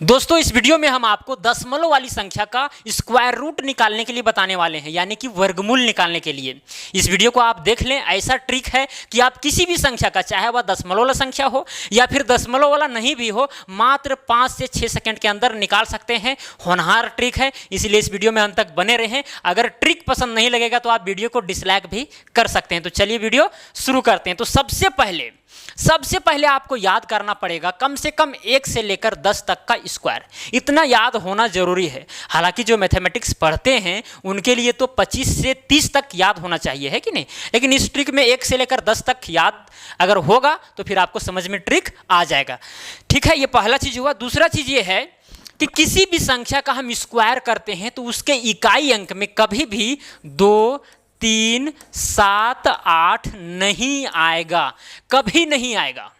दोस्तों इस वीडियो में हम आपको दशमलव वाली संख्या का स्क्वायर रूट निकालने के लिए बताने वाले हैं, यानी कि वर्गमूल निकालने के लिए। इस वीडियो को आप देख लें। ऐसा ट्रिक है कि आप किसी भी संख्या का, चाहे वह दशमलव वाला संख्या हो या फिर दशमलव वाला नहीं भी हो, मात्र 5 से 6 सेकंड के अंदर निकाल सकते हैं। होनहार ट्रिक है, इसलिए इस वीडियो में अंत तक बने रहें। अगर ट्रिक पसंद नहीं लगेगा तो आप वीडियो को डिसलाइक भी कर सकते हैं। तो चलिए वीडियो शुरू करते हैं। तो सबसे पहले आपको याद करना पड़ेगा कम से कम 1 से लेकर 10 तक का स्क्वायर। इतना याद होना जरूरी है। हालांकि जो मैथमेटिक्स पढ़ते हैं उनके लिए तो 25 से 30 तक याद होना चाहिए, है कि नहीं? लेकिन इस ट्रिक में 1 से लेकर 10 तक याद अगर होगा तो फिर आपको समझ में ट्रिक आ जाएगा। ठीक है, ये पहला चीज हुआ। दूसरा चीज ये है कि किसी भी संख्या का हम स्क्वायर करते हैं तो उसके इकाई अंक में कभी भी 2, 3, 7, 8 नहीं आएगा, कभी नहीं आएगा।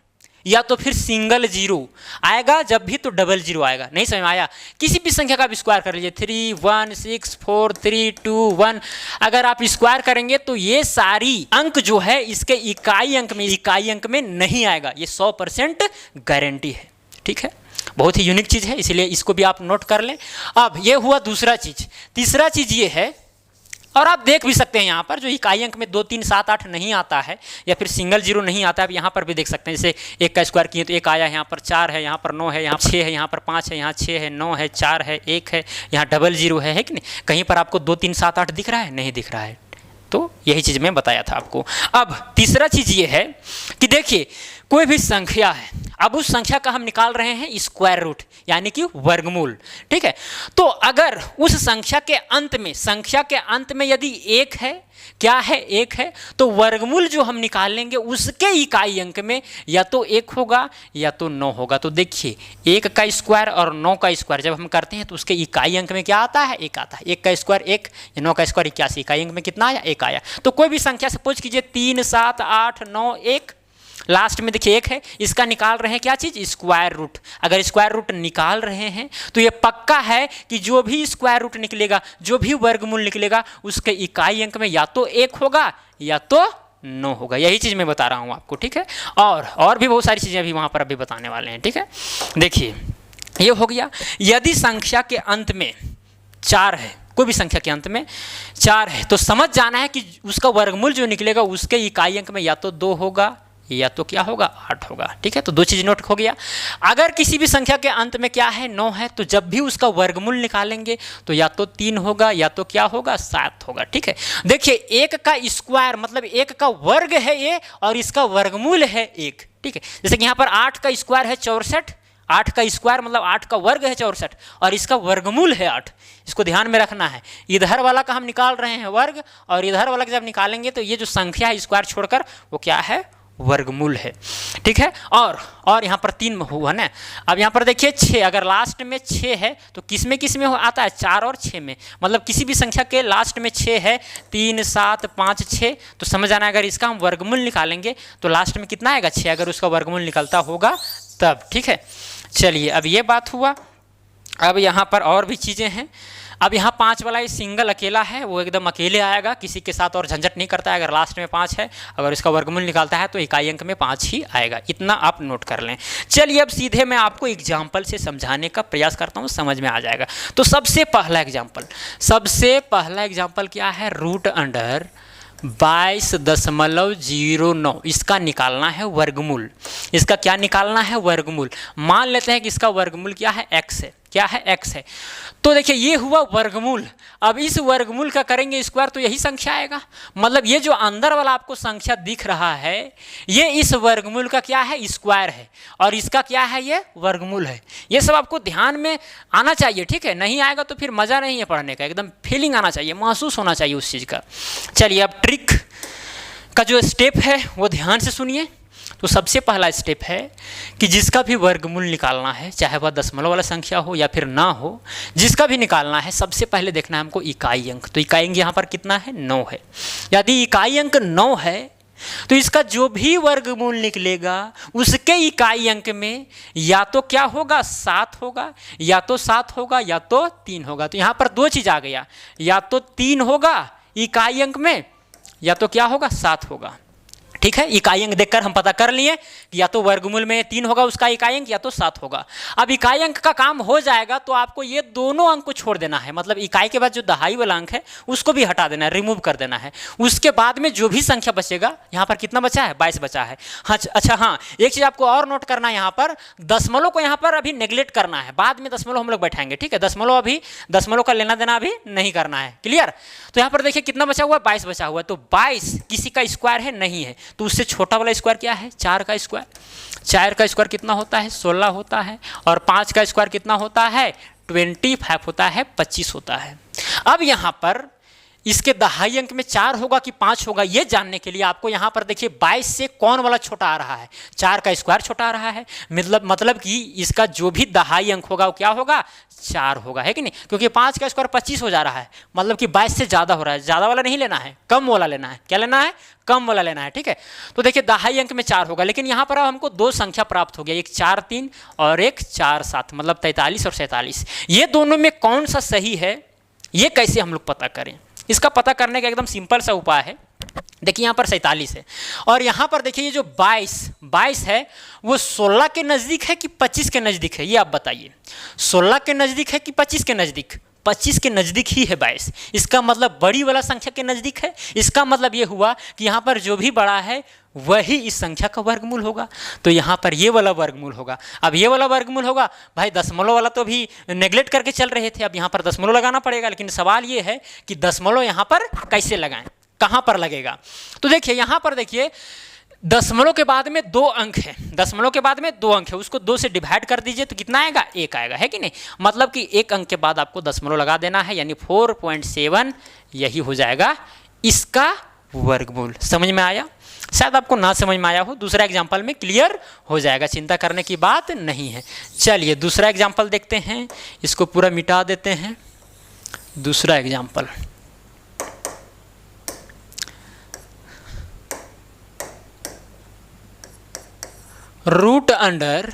या तो फिर सिंगल जीरो आएगा, जब भी तो डबल जीरो आएगा। नहीं समझ में आया? किसी भी संख्या का आप स्क्वायर कर लीजिए, 3, 1, 6, 4, 3, 2, 1। अगर आप स्क्वायर करेंगे तो ये सारी अंक जो है इसके इकाई अंक में नहीं आएगा। ये 100% गारंटी है। ठीक है, बहुत ही यूनिक चीज है, इसलिए इसको भी आप नोट कर लें। अब ये हुआ दूसरा चीज। तीसरा चीज ये है, और आप देख भी सकते हैं यहाँ पर जो इकाई अंक में 2, 3, 7, 8 नहीं आता है या फिर सिंगल जीरो नहीं आता है। आप यहाँ पर भी देख सकते हैं, जैसे 1 का स्क्वायर किए तो 1 आया, यहाँ पर 4 है, यहाँ पर 9 है, यहाँ 6 है, यहाँ पर 5 है, यहाँ 6 है, 9 है, 4 है, 1 है, यहाँ डबल जीरो है कि नहीं? कहीं पर आपको 2, 3, 7, 8 दिख रहा है? नहीं दिख रहा है। तो यही चीज़ मैं बताया था आपको। अब तीसरा चीज़ ये है कि देखिए कोई भी संख्या है, अब उस संख्या का हम निकाल रहे हैं स्क्वायर रूट, यानी कि वर्गमूल। ठीक है, तो अगर उस संख्या के अंत में यदि 1 है, क्या है? 1 है, तो वर्गमूल जो हम निकालेंगे उसके इकाई अंक में या तो 1 होगा या तो 9 होगा। तो देखिए 1 का स्क्वायर और 9 का स्क्वायर जब हम करते हैं तो उसके इकाई अंक में क्या आता है? 1 आता है। 1 का स्क्वायर 1, 9 का स्क्वायर 81, इकाई अंक में कितना आया? 1 आया। तो कोई भी संख्या सपोज कीजिए 3, 7, 8, 9, 1, लास्ट में देखिए 1 है, इसका निकाल रहे हैं क्या चीज? Square root. अगर स्क्वायर रूट निकाल रहे हैं तो ये पक्का है कि जो भी स्क्वायर रूट निकलेगा, जो भी वर्गमूल निकलेगा, उसके इकाई अंक में या तो 1 होगा या तो 9 होगा। यही चीज मैं बता रहा हूं आपको। ठीक है, और भी बहुत सारी चीजें अभी वहां पर अभी बताने वाले हैं। ठीक है, देखिए ये हो गया। यदि संख्या के अंत में 4 है, कोई भी संख्या के अंत में 4 है, तो समझ जाना है कि उसका वर्गमूल जो निकलेगा उसके इकाई अंक में या तो 2 होगा या तो क्या होगा? 8 होगा। ठीक है, तो 2 चीज नोट हो गया। अगर किसी भी संख्या के अंत में क्या है? 9 है, तो जब भी उसका वर्गमूल निकालेंगे तो या तो 3 होगा या तो क्या होगा? 7 होगा। ठीक है, देखिए 1 का स्क्वायर मतलब 1 का वर्ग है ये, और इसका वर्गमूल है 1। ठीक है, जैसे कि यहाँ पर 8 का स्क्वायर है 64, 8 का स्क्वायर मतलब 8 का वर्ग है 64 और इसका वर्गमूल है 8। इसको ध्यान में रखना है। इधर वाला का हम निकाल रहे हैं वर्ग, और इधर वाला का जब निकालेंगे तो ये जो संख्या है स्क्वायर छोड़कर वो क्या है? वर्गमूल है। ठीक है, और यहाँ पर 3 हुआ ना। अब यहाँ पर देखिए 6, अगर लास्ट में 6 है तो किस में आता है? 4 और 6 में। मतलब किसी भी संख्या के लास्ट में 6 है, 3, 7, 5, 6, तो समझ आना अगर इसका हम वर्गमूल निकालेंगे तो लास्ट में कितना आएगा? 6, अगर उसका वर्गमूल निकलता होगा तब। ठीक है, चलिए अब ये बात हुआ। अब यहाँ पर और भी चीज़ें हैं। अब यहाँ 5 वाला ये सिंगल अकेला है, वो एकदम अकेले आएगा, किसी के साथ और झंझट नहीं करता है। अगर लास्ट में 5 है, अगर इसका वर्गमूल निकालता है तो इकाई अंक में 5 ही आएगा। इतना आप नोट कर लें। चलिए अब सीधे मैं आपको एग्जाम्पल से समझाने का प्रयास करता हूँ, समझ में आ जाएगा। तो सबसे पहला एग्जाम्पल क्या है? रूट अंडर 22.09, इसका निकालना है वर्गमूल। इसका क्या निकालना है? वर्गमूल। मान लेते हैं कि इसका वर्गमूल क्या है? x है। क्या है? x है। तो देखिए ये हुआ वर्गमूल। अब इस वर्गमूल का करेंगे स्क्वायर तो यही संख्या आएगा। मतलब ये जो अंदर वाला आपको संख्या दिख रहा है ये इस वर्गमूल का क्या है? स्क्वायर है, और इसका क्या है? ये वर्गमूल है। ये सब आपको ध्यान में आना चाहिए। ठीक है, नहीं आएगा तो फिर मज़ा नहीं है पढ़ने का। एकदम फीलिंग आना चाहिए, महसूस होना चाहिए उस चीज़ का। चलिए अब ट्रिक का जो स्टेप है वो ध्यान से सुनिए। तो सबसे पहला स्टेप है कि जिसका भी वर्गमूल निकालना है, चाहे वह दशमलव वाला संख्या हो या फिर ना हो, जिसका भी निकालना है सबसे पहले देखना है हमको इकाई अंक। तो इकाई अंक यहाँ पर कितना है? 9 है। यदि इकाई अंक 9 है तो इसका जो भी वर्गमूल निकलेगा उसके इकाई अंक में या तो क्या होगा? 7 होगा, या तो 7 होगा या तो 3 होगा। तो यहाँ पर 2 चीज़ आ गया, या तो 3 होगा इकाई अंक में या तो क्या होगा? 7 होगा। ठीक है, इकाई अंक देखकर हम पता कर लिए कि या तो वर्गमूल में 3 होगा उसका इकाई अंक या तो 7 होगा। अब इकाई अंक का काम हो जाएगा तो आपको ये दोनों अंक को छोड़ देना है, मतलब इकाई के बाद जो दहाई वाला अंक है उसको भी हटा देना है, रिमूव कर देना है। उसके बाद में जो भी संख्या बचेगा, यहाँ पर कितना बचा है, 22 बचा है। हाँ अच्छा, हाँ एक चीज़ आपको और नोट करना है, यहाँ पर दशमलव को यहाँ पर अभी नेग्लेक्ट करना है, बाद में दशमलव हम लोग बैठाएंगे, ठीक है। दशमलव अभी दशमलव का लेना देना अभी नहीं करना है, क्लियर। तो यहाँ पर देखिए कितना बचा हुआ है, 22 बचा हुआ है। तो 22 किसी का स्क्वायर है, नहीं है, तो उससे छोटा वाला स्क्वायर क्या है, 4 का स्क्वायर। 4 का स्क्वायर कितना होता है, 16 होता है। और 5 का स्क्वायर कितना होता है, 25 होता है, 25 होता है। अब यहाँ पर इसके दहाई अंक में 4 होगा कि 5 होगा, ये जानने के लिए आपको यहाँ पर देखिए 22 से कौन वाला छोटा आ रहा है, 4 का स्क्वायर छोटा आ रहा है, मतलब कि इसका जो भी दहाई अंक होगा वो क्या होगा, 4 होगा, है कि नहीं। क्योंकि 5 का स्क्वायर 25 हो जा रहा है, मतलब कि 22 से ज़्यादा हो रहा है। ज़्यादा वाला नहीं लेना है, कम वाला लेना है। क्या लेना है, कम वाला लेना है, ठीक है। तो देखिए दहाई अंक में 4 होगा, लेकिन यहाँ पर अब हमको 2 संख्या प्राप्त हो गया, एक 4 3 और एक 4 7, मतलब 43 और 47। ये दोनों में कौन सा सही है, ये कैसे हम लोग पता करें। इसका पता करने का एकदम सिंपल सा उपाय है। देखिए यहाँ पर 47 है और यहाँ पर देखिए ये जो 22 है वो 16 के नज़दीक है कि 25 के नज़दीक है, ये आप बताइए। 16 के नज़दीक है कि 25 के नज़दीक, 25 के नज़दीक ही है 22। इसका मतलब बड़ी वाला संख्या के नज़दीक है। इसका मतलब ये हुआ कि यहाँ पर जो भी बड़ा है वही इस संख्या का वर्गमूल होगा। तो यहाँ पर ये वाला वर्गमूल होगा। अब ये वाला वर्गमूल होगा, भाई दशमलव वाला तो अभी नेग्लेक्ट करके चल रहे थे, अब यहाँ पर दशमलव लगाना पड़ेगा। लेकिन सवाल ये है कि दशमलव यहाँ पर कैसे लगाएं, कहाँ पर लगेगा। तो देखिए यहाँ पर देखिए दशमलव के बाद में 2 अंक है, दशमलव के बाद में 2 अंक है, उसको 2 से डिवाइड कर दीजिए तो कितना आएगा, 1 आएगा, है कि नहीं। मतलब कि 1 अंक के बाद आपको दशमलव लगा देना है, यानी 4.7 यही हो जाएगा इसका वर्गमूल। समझ में आया, शायद आपको ना समझ में आया हो, दूसरा एग्जाम्पल में क्लियर हो जाएगा, चिंता करने की बात नहीं है। चलिए दूसरा एग्जाम्पल देखते हैं, इसको पूरा मिटा देते हैं। दूसरा एग्जाम्पल, रूट अंडर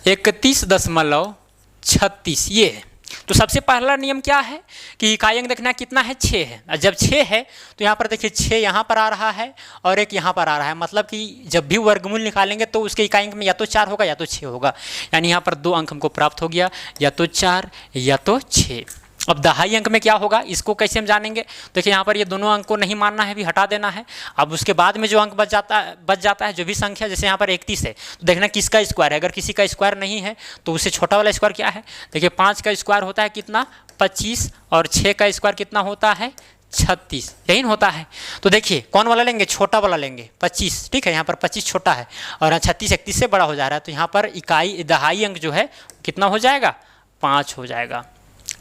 31.36 ये है। तो सबसे पहला नियम क्या है कि इकाई अंक देखना कितना है, 6 है। और जब 6 है तो यहाँ पर देखिए 6 यहाँ पर आ रहा है और एक यहाँ पर आ रहा है, मतलब कि जब भी वर्गमूल निकालेंगे तो उसके इकाई अंक में या तो 4 होगा या तो 6 होगा, यानी यहाँ पर 2 अंक हमको प्राप्त हो गया, या तो 4 या तो 6। अब दहाई अंक में क्या होगा, इसको कैसे हम जानेंगे। देखिए यहाँ पर ये दोनों अंक को नहीं मानना है, भी हटा देना है। अब उसके बाद में जो अंक बच जाता है जो भी संख्या, जैसे यहाँ पर 31 है तो देखना किसका स्क्वायर है। अगर किसी का स्क्वायर नहीं है तो उससे छोटा वाला स्क्वायर क्या है। देखिए 5 का स्क्वायर होता है कितना, 25, और 6 का स्क्वायर कितना होता है, 36, यही होता है। तो देखिए कौन वाला लेंगे, छोटा वाला लेंगे, 25, ठीक है। यहाँ पर 25 छोटा है और 36 31 से बड़ा हो जा रहा है, तो यहाँ पर इकाई दहाई अंक जो है कितना हो जाएगा, 5 हो जाएगा।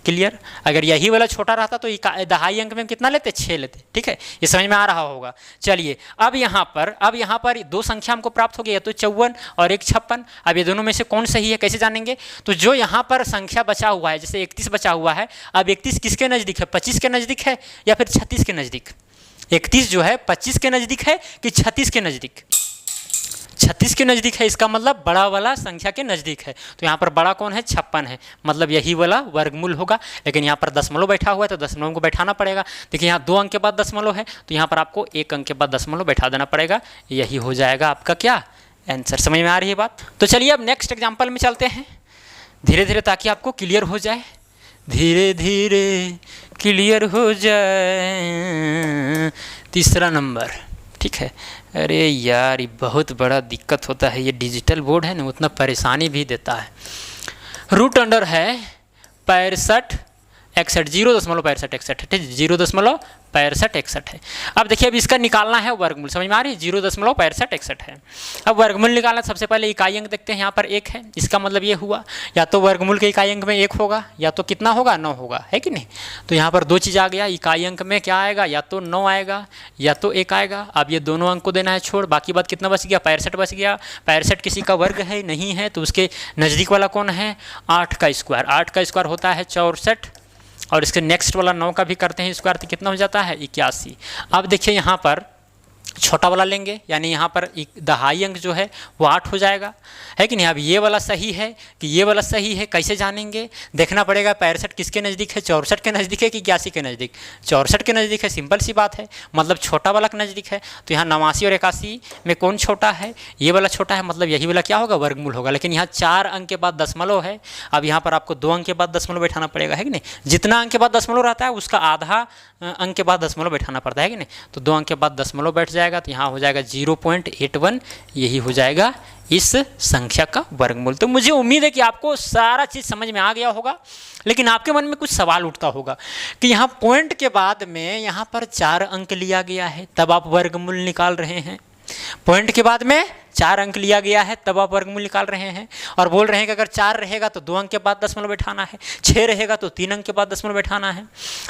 क्लियर। अगर यही वाला छोटा रहता तो दहाई अंक में कितना लेते, 6 लेते, ठीक है। ये समझ में आ रहा होगा। चलिए अब यहाँ पर 2 संख्या हमको प्राप्त हो गई, या तो 54 और एक 56। अब ये दोनों में से कौन सही है, कैसे जानेंगे। तो जो यहाँ पर संख्या बचा हुआ है, जैसे 31 बचा हुआ है, अब 31 किसके नज़दीक है, 25 के नज़दीक है या फिर 36 के नज़दीक। 31 जो है 25 के नज़दीक है कि 36 के नज़दीक, 36 के नज़दीक है। इसका मतलब बड़ा वाला संख्या के नज़दीक है। तो यहाँ पर बड़ा कौन है, 56 है, मतलब यही वाला वर्गमूल होगा। लेकिन यहाँ पर दशमलव बैठा हुआ है तो दशमलव को बैठाना पड़ेगा। देखिए यहाँ 2 अंक के बाद दशमलव है तो यहाँ पर आपको 1 अंक के बाद दशमलव बैठा देना पड़ेगा, यही हो जाएगा आपका क्या, आंसर। समझ में आ रही है बात। तो चलिए अब नेक्स्ट एग्जाम्पल में चलते हैं धीरे धीरे, ताकि आपको क्लियर हो जाए, धीरे धीरे क्लियर हो जाए। तीसरा नंबर, ठीक है। अरे यार ये बहुत बड़ा दिक्कत होता है, ये डिजिटल बोर्ड है ना, उतना परेशानी भी देता है। रूट अंडर है 65 61, 0.6561 है, 0.6561 है। अब देखिए अब इसका निकालना है वर्गमूल, समझ में आ रही है, 0.6561 है। अब वर्गमूल निकालना, सबसे पहले इकाई अंक देखते हैं। यहाँ पर 1 है, इसका मतलब ये हुआ या तो वर्गमूल के इकाई अंक में 1 होगा या तो कितना होगा, 9 होगा, है कि नहीं। तो यहाँ पर 2 चीज़ आ गया, इकाई अंक में क्या आएगा, या तो 9 आएगा या तो 1 आएगा। अब ये दोनों अंक को देना है छोड़, बाकी बात कितना बच गया, 65 बच गया। 65 किसी का वर्ग है नहीं है, तो उसके नज़दीक वाला कौन है, 8 का स्क्वायर। 8 का स्क्वायर होता है 64, और इसके नेक्स्ट वाला 9 का भी करते हैं स्क्वायर, तो कितना हो जाता है, 81। अब देखिए यहाँ पर छोटा वाला लेंगे, यानी यहाँ पर दहाई अंक जो है वो 8 हो जाएगा, है कि नहीं। अब ये वाला सही है कि ये वाला सही है, कैसे जानेंगे? देखना पड़ेगा 65 किसके नज़दीक है, 64 के नज़दीक है कि 81 के नज़दीक? 64 के नज़दीक है, सिंपल सी बात है, मतलब छोटा वाला के नज़दीक है। तो यहाँ 89 और 81 में कौन छोटा है? ये वाला छोटा है, मतलब यही वाला क्या होगा? वर्गमूल होगा। लेकिन यहाँ 4 अंक के बाद दशमलव है, अब यहाँ पर आपको 2 अंक के बाद दशमलव बैठाना पड़ेगा, है कि नहीं। जितना अंक के बाद दशमलव रहता है उसका आधा अंक के बाद दशमलव बैठाना पड़ता है कि नहीं। तो 2 अंक के बाद दशमलव बैठ जाएगा, तो यहाँ हो जाएगा 0.81, यही हो जाएगा इस संख्या का वर्गमूल। तो मुझे उम्मीद है कि आपको सारा चीज़ समझ में आ गया होगा, लेकिन आपके मन में कुछ सवाल उठता होगा कि यहाँ पॉइंट के बाद में यहाँ पर 4 अंक लिया गया है, तब आप वर्गमूल निकाल रहे हैं। पॉइंट के बाद में 4 अंक लिया गया है, तब आप वर्गमूल निकाल रहे हैं, और बोल रहे हैं कि अगर 4 रहेगा तो 2 अंक के बाद दशमलव बैठाना है, 6 रहेगा तो 3 अंक के बाद दशमलव बैठाना है,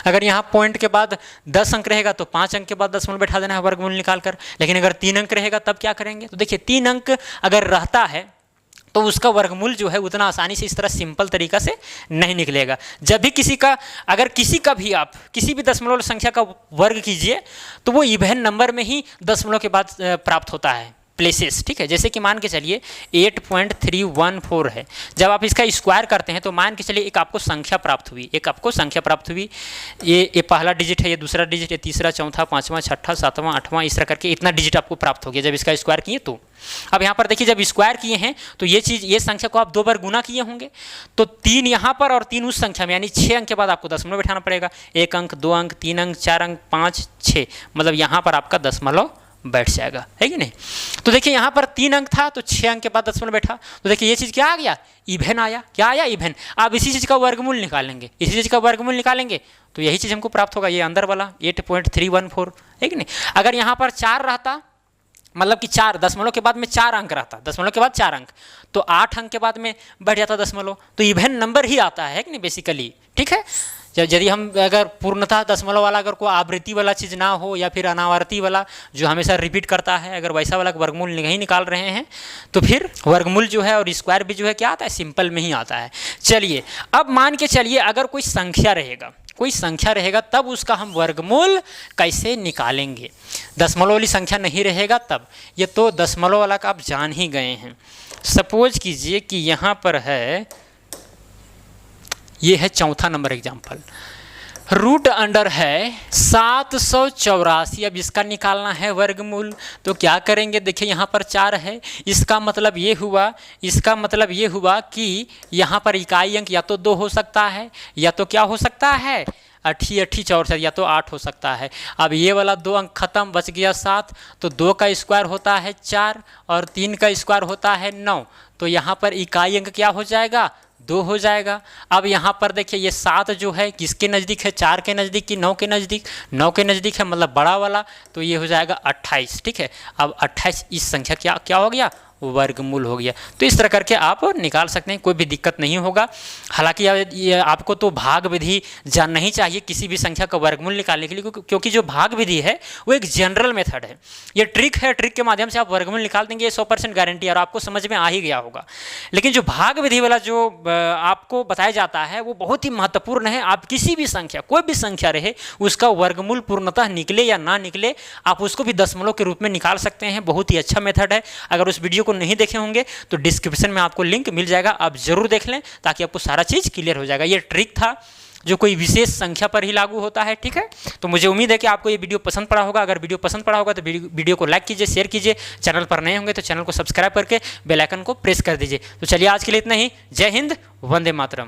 अगर यहाँ पॉइंट के बाद 10 अंक रहेगा तो 5 अंक के बाद दशमलव बैठा देना है वर्गमूल निकाल कर। लेकिन अगर 3 अंक रहेगा तब क्या करेंगे? तो देखिए 3 अंक अगर रहता है तो उसका वर्गमूल जो है उतना आसानी से इस तरह सिंपल तरीका से नहीं निकलेगा। जब भी अगर किसी का भी आप किसी भी दशमलव संख्या का वर्ग कीजिए तो वो इवन नंबर में ही दशमलव के बाद प्राप्त होता है, प्लेसेस, ठीक है। जैसे कि मान के चलिए 8.314 है, जब आप इसका स्क्वायर करते हैं तो मान के चलिए एक आपको संख्या प्राप्त हुई, ये पहला डिजिट है, ये दूसरा डिजिट, ये तीसरा, चौथा, पाँचवा, छठा, सातवां, आठवां, इस तरह करके इतना डिजिट आपको प्राप्त हो गया जब इसका स्क्वायर किए तो। अब यहाँ पर देखिए जब स्क्वायर किए हैं तो ये संख्या को आप 2 बार गुना किए होंगे, तो 3 यहाँ पर और 3 उस संख्या में, यानी 6 अंक के बाद आपको दशमलव बैठाना पड़ेगा। 1 अंक, 2 अंक, 3 अंक, 4 अंक, 5, 6, मतलब यहाँ पर आपका दशमलव बैठ जाएगा, है कि नहीं। तो देखिए यहाँ पर 3 अंक था तो 6 अंक के बाद दशमलव बैठा, तो देखिए ये चीज़ क्या आ गया? इवन आया। क्या आया? इवन। अब इसी चीज़ का वर्गमूल निकालेंगे, तो यही चीज़ हमको प्राप्त होगा, ये अंदर वाला 8.314, है कि नहीं। अगर यहाँ पर 4 रहता, मतलब कि 4 दशमलव के बाद में 4 अंक रहता, दशमलव के बाद 4 अंक, तो 8 अंक के बाद में बैठ जाता दशमलव, तो इवन नंबर ही आता है कि नहीं बेसिकली, ठीक है। यदि हम अगर पूर्णतः दशमलव वाला अगर कोई आवृत्ति वाला चीज़ ना हो या फिर अनावर्ती वाला जो हमेशा रिपीट करता है, अगर वैसा वाला वर्गमूल नहीं निकाल रहे हैं तो फिर वर्गमूल जो है और स्क्वायर भी जो है क्या आता है? सिंपल में ही आता है। चलिए अब मान के चलिए अगर कोई संख्या रहेगा तब उसका हम वर्गमूल कैसे निकालेंगे? दशमलव वाली संख्या नहीं रहेगा तब। ये तो दशमलव वाला का आप जान ही गए हैं। सपोज कीजिए कि यहाँ पर है, ये है चौथा नंबर एग्जाम्पल, रूट अंडर है 784। अब इसका निकालना है वर्गमूल, तो क्या करेंगे? देखिए यहाँ पर 4 है, इसका मतलब ये हुआ कि यहाँ पर इकाई अंक या तो 2 हो सकता है या तो क्या हो सकता है? 8 64, या तो 8 हो सकता है। अब ये वाला 2 अंक खत्म, बच गया 7, तो 2 का स्क्वायर होता है 4 और 3 का स्क्वायर होता है 9, तो यहाँ पर इकाई अंक क्या हो जाएगा? 2 हो जाएगा। अब यहाँ पर देखिए ये 7 जो है किसके नज़दीक है? 4 के नज़दीक कि 9 के नज़दीक? 9 के नज़दीक है, मतलब बड़ा वाला, तो ये हो जाएगा 28, ठीक है। अब 28 इस संख्या क्या हो गया? वर्गमूल हो गया। तो इस तरह करके आप निकाल सकते हैं, कोई भी दिक्कत नहीं होगा। हालांकि ये आपको तो भाग विधि जानना ही चाहिए किसी भी संख्या का वर्गमूल निकालने के लिए, क्योंकि जो भाग विधि है वो एक जनरल मेथड है, ये ट्रिक है, ट्रिक के माध्यम से आप वर्गमूल निकाल देंगे, ये 100% गारंटी है और आपको समझ में आ ही गया होगा। लेकिन जो भाग विधि वाला जो आपको बताया जाता है वो बहुत ही महत्वपूर्ण है। आप किसी भी संख्या, कोई भी संख्या रहे, उसका वर्गमूल पूर्णतः निकले या ना निकले, आप उसको भी दशमलव के रूप में निकाल सकते हैं। बहुत ही अच्छा मेथड है। अगर उस वीडियो को नहीं देखे होंगे तो डिस्क्रिप्शन में आपको लिंक मिल जाएगा, आप जरूर देख लें ताकि आपको सारा चीज़ क्लियर हो जाएगा। ये ट्रिक था जो कोई विशेष संख्या पर ही लागू होता है, ठीक है। तो मुझे उम्मीद है कि आपको ये वीडियो पसंद पड़ा होगा। अगर वीडियो पसंद पड़ा होगा तो वीडियो को लाइक कीजिए, शेयर कीजिए, चैनल पर नए होंगे तो चैनल को सब्सक्राइब करके बेल आइकन को प्रेस कर दीजिए। तो चलिए आज के लिए इतना ही। जय हिंद, वंदे मातरम।